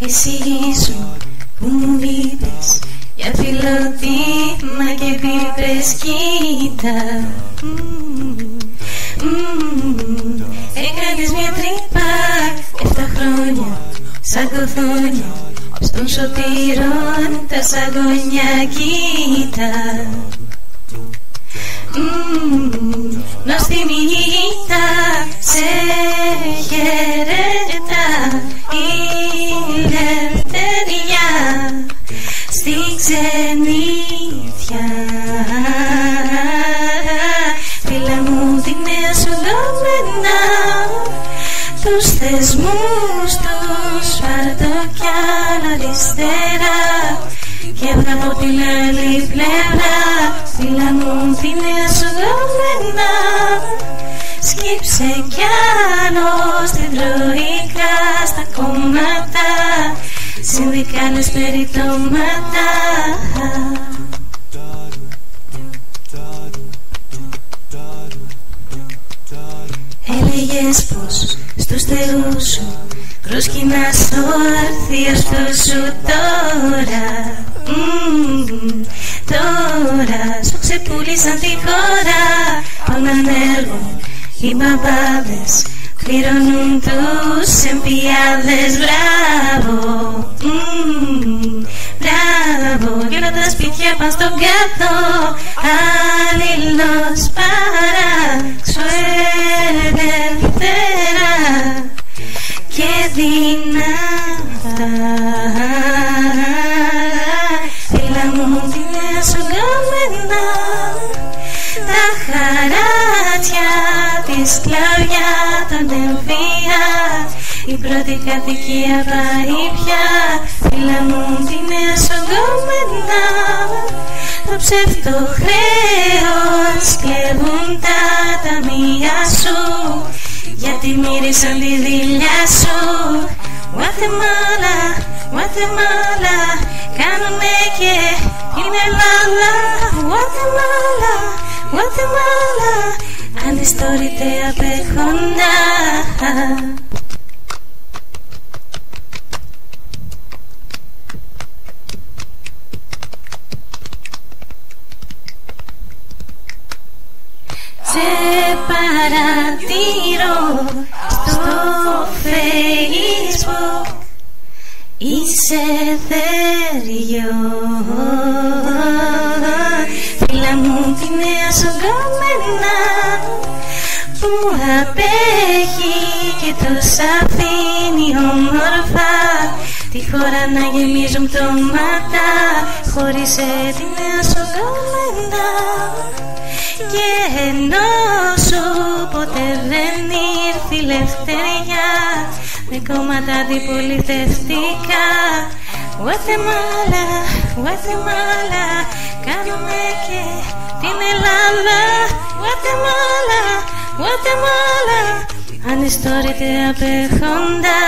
Εσύ ήσουν που μου είπες για φιλοτίμα και πίπες κοίτα. Έκανες μια τρύπα 7 χρόνια σαν κοθόνια στον σωτήρον τα σαγόνια κοίτα. Νοστιμίτα σε χαιρετά η ελευθερία στη ξενήθια. Φίλα μου τη νέα σου δόμενα, τους θεσμούς τους φάρτο κι άλλα αριστερά και έβγα από την άλλη πλευρά. Φίλα μου τη νέα σου δόμενα, σκύψε κι άλλο στην τροϊκά στα κόμματα, συνδικάλες περιτώματα. Έλεγες πως στους θεούς σου προσκυνάς το αρθίαστο σου τώρα. Τώρα σου ξεπούλησαν τη χώρα, όλων έργων οι μπαμπάδες πληρώνουν τους εμπιάδες. Μπράβο, μπράβο, κι όλα τα σπίτια πάνε στον κάτω, αλλήλος παράξω ελεύθερα και δυνατά. Φίλα μου τη νέα σου γκόμενα, τα χαράτια τη σκλαβιά των εμφύα, η πρώτη κατοικία πάει πια. Φίλα μου τη νέα σου γκόμενα, το ψεύτο χρέος κλέβουν τα ταμεία σου, γιατί μύρισαν τη δειλιά σου. Γουατεμάλα, Γουατεμάλα, κάνουνε και είναι λάλα. Γουατεμάλα, Γουατεμάλα, ανιστόρητε απέχοντα. Σε παρατηρώ στο Facebook, είσαι θέριο. Φίλα μου τη νέα σου γκόμενα, που απέχει και τους αφήνει όμορφα τη χώρα να γεμίζουν πτώματα. Χώρισε τη νέα σου γκόμενα και ενώ σου ποτέ δεν ήρθε η ελευθερία, με κόμματα αντιπολιτευτικά. Γουατεμάλα, Γουατεμάλα, κάνουμε και την Ελλάδα. Γουατεμάλα, Γουατεμάλα, ανιστόρητε απέχοντα.